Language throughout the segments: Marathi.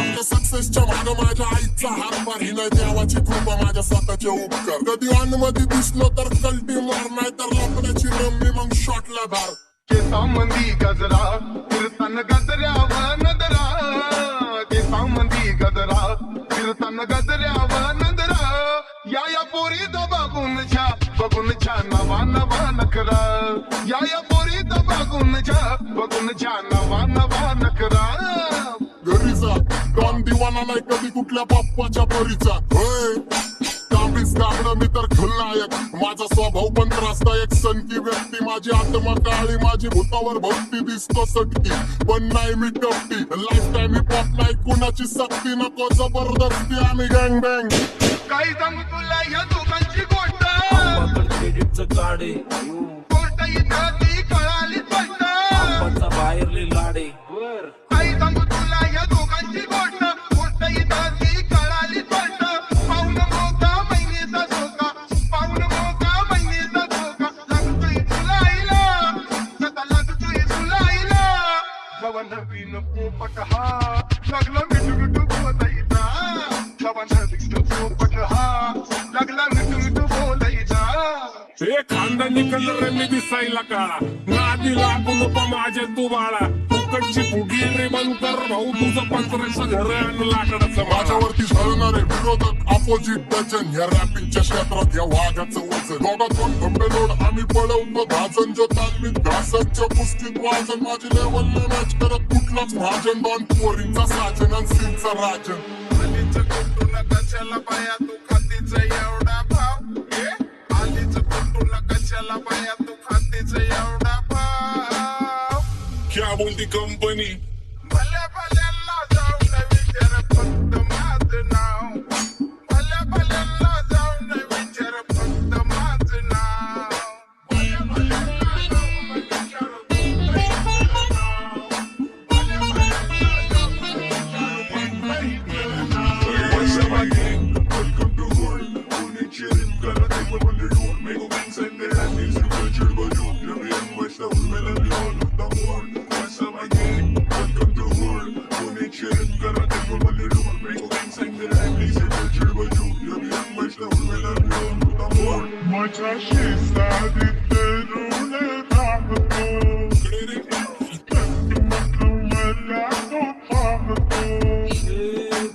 आपल्या सक्सेसच्या मागं माझ्या आईचा हातभार, ही नाही देवाची कृपा माझ्या स्वतःचे उपकार. कधी अनमधी दिसलो तर कल्टी मार, नाही तर लपड्याची रम्मी मग शॉटला धार. केसांमंदी गजरा फिरताना गजऱ्यावर नजरा, केसांमंदी गजरा फिरताना गजऱ्यावर नजरा. या पोरीचा बघून छा नवा नवा नखरा. या पोरीचा बघून छा नवा नवा नखरा. घरी जा डॉन दिवाना नाही कधी कुठल्या बाप्पाच्या परीचा. काबीज कागडं मी तर खलनायक, माझा स्वभाव पण त्रासदायक. सनकी व्यक्ती माझी आत्मा काळी, माझी भूतावर भक्ती दिसतो सटकी, पण नाही मी कपटी. लाईफ टाइम हिप हॉप नाही कुणाची सक्ती, नको जबरदस्ती आम्ही गँग बँग. काही सांगू तुला या दोघांची गोष्ट, क्रेडिटचं काढे गोष्ट इथं ती कळाली स्पष्ट. बाहेरले लाडे काही सांगू तुला या दोघांची गोष्ट, गोष्ट इथं ती कळाली स्पष्ट. पाऊन मोका महिनेचा धोका, पाऊन मोका महिनेचा धोका. लागतोय तुलाईला, सदा लागतोय तुलाईला. नवा नवीन पोपट हा लागला मिठू मिठू बोलायचा. नवा नवीन पोपट हा लागला मिठू मिठू बोलायचा. हे खानदानी कलर मी दिसायला काळा, नादी लागू नको माझे तू बाळा. फुकटची फुगी रे बंद कर भाऊ, तुझं पंधराचं घर आणि लाकडाचं. माझ्यावरती झळणारे विरोधक अपोजिट डजन, या रॅपिंगच्या क्षेत्रात या वाघाचं वजन. दोघात दोन खंबे लोड आम्ही पळवतो भाजन, जो तालमीत घासांच्या कुस्तीत वाजन. माझी लेवल न मॅच करत कुठलाच भाजन, दोन पोरींचा साजन आणि सीनचा राजन. आलीचं कुटुला कशाला बाया तू खातीच एवढा भाव. आलीचं कुटुला कशाला बाया तू खातीच एवढा भाव. क्या बोलती कंपनी, भल्या भल्यांना जाऊन विचार फक्त माझं नाव. भल्या भल्यांना जाऊन विचार फक्त माझं नाव. भल्या भल्यांना जाऊन विचार फक्त माझं नाव. भल्या भल्यांना जाऊन विचार फक्त माझं नाव. What's up my gang? Welcome to world. Pune cheering kara table on the door. Make a gang send their hands to the church but you. Every young West of women and the all of the world. What's up my gang? Welcome to world. Pune cheering kara table on the door. Make a gang send their hands to the church but you. Every young West of women and the all of the world. माझ्या शेजारी तरुण राहतो, मला तो पाहतो.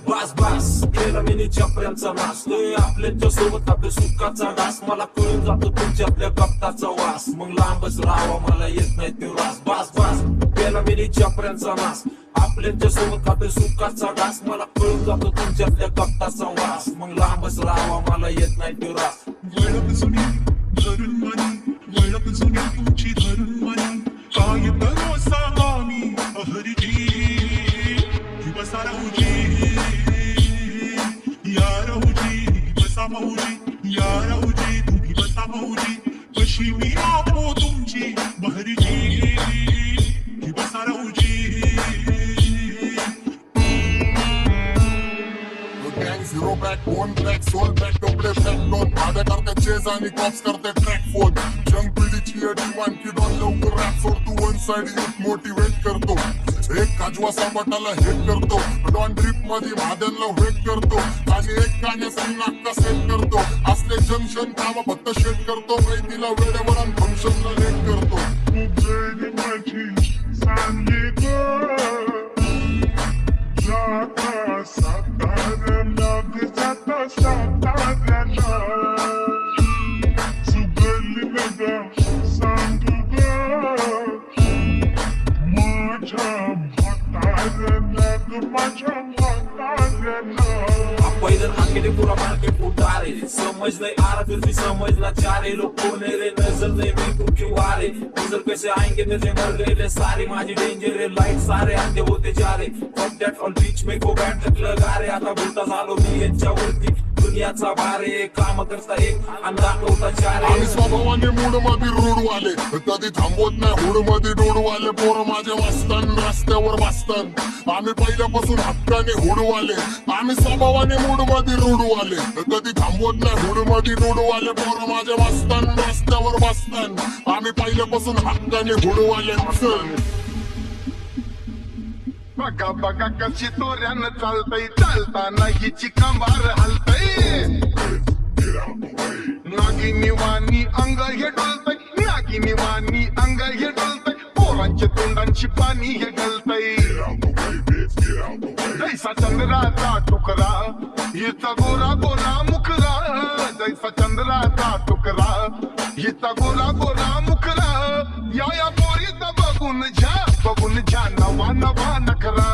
बास बास केला मिनी चपऱ्यांचा नाश. आपल्याच्या सोबत आपल्या सुखाचा डास, मला कळून जातो तुमच्यातल्या गप्ताचा वास. मग लांबच राहावा मला येत नाही ते रास. बास बास केला मिनी चपऱ्यांचा नाश. आपल्याच्या सोबत आपल्या सुखाचा डास, मला कळून जातो तुमच्यातल्या गप्ताचा वास. मग लांबच राहावा मला येत नाही ते रास. वळख जुनी धरून मनी, वळख जुनी तुमची धरून मनी. काय करो सांगा मी हरजी, बसा राहूजी, या राहूजी, बसा भाऊजी, या राहूजी, तुम्ही बसा भाऊजी. कशी मी आपो तुमची बहरजी, बसा राहूजी. गँग झिरो बॅक वन ब्लॅक सोल बॅक डोबळे बॅक दोन. भाड्या करते चेज आणि कॉप्स करते ट्रॅक फोन. जंग पिढीची अडीवान की डॉन लवकर रॅप सोडतो. वन साइड युथ मोटिवेट करतो, एक काजवा सापटाला हेट करतो. डॉन ड्रिप मध्ये भाद्यांना वेट करतो, आणि एक गाण्यासाठी नाक्का सेट करतो. असले जंक्शन काम फक्त शेट करतो, तिला वेळेवर आणि फंक्शनला लेट करतो. तुझे माझी सांगित जाता सातार लाग जाता साताऱ्याला. सुगल लगा सांगू ग माझ्या म्हाताऱ्याला ग, माझ्या म्हाताऱ्याला. पहिलं आखेडे पुरा मार्केट उतारे, समज नाही आरा तुझी समजला चारे. लोग कोने रे नजर नहीं मैं कुछ वारे, नजर कैसे आएंगे नजर मर गए सारे. माझी डेंजर रे लाईट सारे अंधे होते जा रे. फक दॅट ऑल बीच में को बँड लगा रे. आता बोलता झालो मी यांच्यावरती दुनियाचा भारे. काम करता एक आणि दाखवता चारे. आम्ही स्वभावाने मूड मध्ये रूढवाले, कधी थांबवत नाही हुड मध्ये डोडवाले. पोरं माझे वाचतान रस्त्यावर वाचतान, आम्ही पहिल्यापासून हक्काने हुडवाले. आम्ही स्वभावाने मूड मध्ये रूढवाले, कधी थांबवत नाही हुड मध्ये डोडवाले. पोरं माझे वाचतान रस्त्यावर वाचतान, आम्ही पहिल्यापासून हक्काने हुडवाले. बघा बघा कशी तोऱ्यानं चालतय चालताना हिची कंबार हलतय नागिनी वाणी अंग हे डोलतय नागिनी वाणी अंग हे डोलतय पोरांच्या तोंडांची पाणी हे गलतय जैसा चंद्राचा तुकडा हिचा गोरा गोरा मुखरा जैसा चंद्राचा तुकडा हिचा गोरा गोरा मुखरा या पोरीचा बघून झा नवा नवा नखरा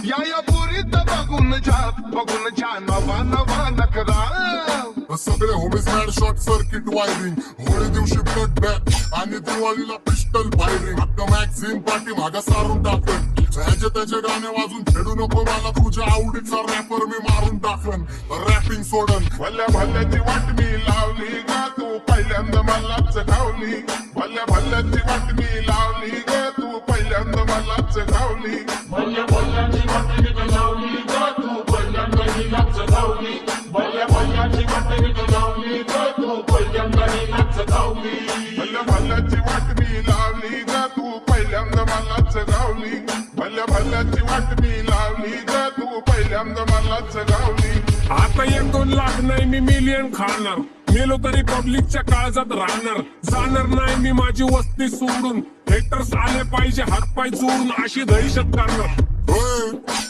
या पोरीचा बघून झा नवा नवा नखरा सगळे homies mad short circuit wiring Holi दिवशी ब्लड बॅग आणि दिवाळीला पिस्टल फायरिंग आता मॅगझिन पाठी मागा सारून टाकन ह्याचे त्याचे गाणे वाजून खेळू नको मला तुझ्या आवडीचा रॅपर मी मारून टाकन रॅपिंग सोडन भल्या भल्याची वाट मी लावली ग तू पहिल्यांदा मलाच गावली भल्या भल्याची वाट मी लावली ग तू पहिल्यांदा मलाच गावली भल्या भल्याची वाटणी लावली ग तू पहिल्यांदा नाच गावली भल्या भल्याची वाटणी लावली ग तू पहिल्यांदा नाच गावली भल्या भल्याची वाट मी लावली ग तू पहिल्यांदा मलाच गावली भल्या भल्याची वाट मी लावली ग तू पहिल्यांदा मलाच गावली आता 1-2 लाख नाही मी मिलियन खाणार मेलो तरी पब्लिकच्या काळजात राहणार जाणार नाही मी माझी वस्ती सोडून हेटर्स आले पाहिजे हातपाय जोडून अशी दहशत करणार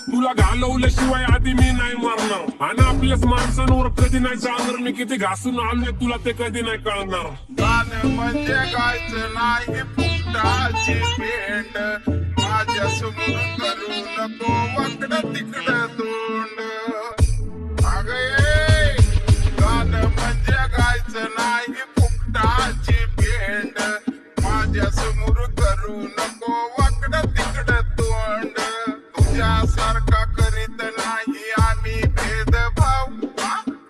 तुला घालवल्याशिवाय आधी मी नाही मारणार आणि आपल्याच माणसांवर कधी नाही जाणार मी किती घासून आलोय तुला ते कधी नाही कळणार गाणं म्हणजे गायचं नाही फुकटाची भेंड माझ्या समोर करू नको वाकडं तिकडं तोंड अगं गाणं म्हणजे गायचं नाही फुकटाची भेंड माझ्या समोर करू नको वाकडं तिकडं तोंड तुझ्यासारखा करीत नाही आम्ही भेदभाव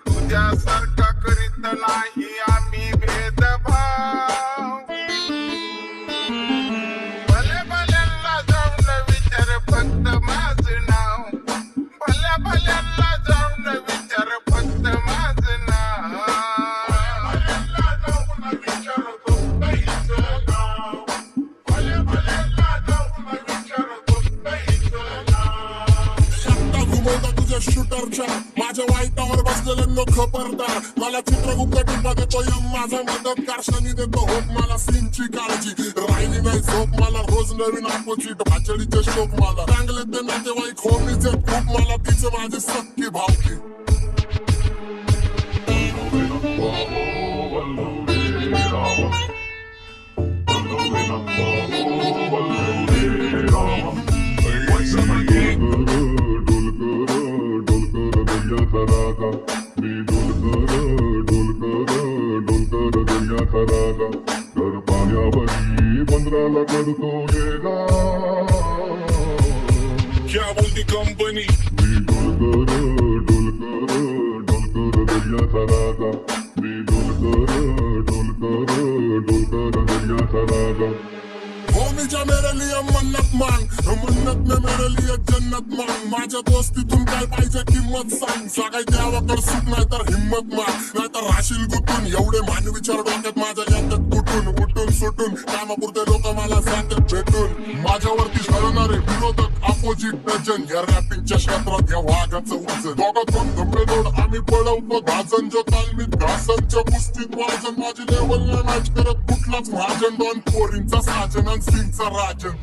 तुझ्यासारखा करीत नाही आम्ही भेदभाव भले भल्यांना जाऊन विचार फक्त माझं नाव भल्या भल्यांना जाऊन विचार फक्त माझं नाव भल्या जाऊन विचार फक्त हिचं नाव भल्या भल्यांना जाऊन विचार फक्त हिचं नाव एकटा घुमवता तुझ्या शूटरच्या माझ्या वाईटावर बसलेल्यांनो खबरदार मला चित्रगुप्त टिपा देतो यम माझा मदतगार शनी देतो होप मला सीनची काळजी राहिली नाही झोप मला रोज नवीन अपोजिट भाचडीचे शोक मला चांगले ते नातेवाईक होमीचे खूप मला तिचं माझी सक्की भावकी तर पाण्यावरी बंदराला करतो गेला क्या बोलती कंपनी मी डोलकर दर्याचा राजा मी डोलकर दर्याचा राजा होमीच्या मेरे लिए मन्नत मांग मन्नत में मेरे लिए जन्नत मांग माझ्या दोस्तीतून काय पाहिजे किंमत सांग सगळ्या देवाकडे सुख नाही तर हिम्मत माग नाही तर राशील गुतून एवढे मान विचार डोक्यात माझ्या याच्यात कुठून उठून सुटून कामापुरते लोक मला जातात भेटून माझ्यावरती शरणारे विरोधक अपोजिट डजन या रॅपिंगच्या क्षेत्रात या वाघाचं उंच दोघात दोन धंबेदोड आम्ही पळवतो भाजन जो तालमीत घासांच्या कुस्तीत वाजन माझी लेवल नाही मॅच करत कुठलाच महाजन दोन पोरींचा साजन आणि सिंगचा राजन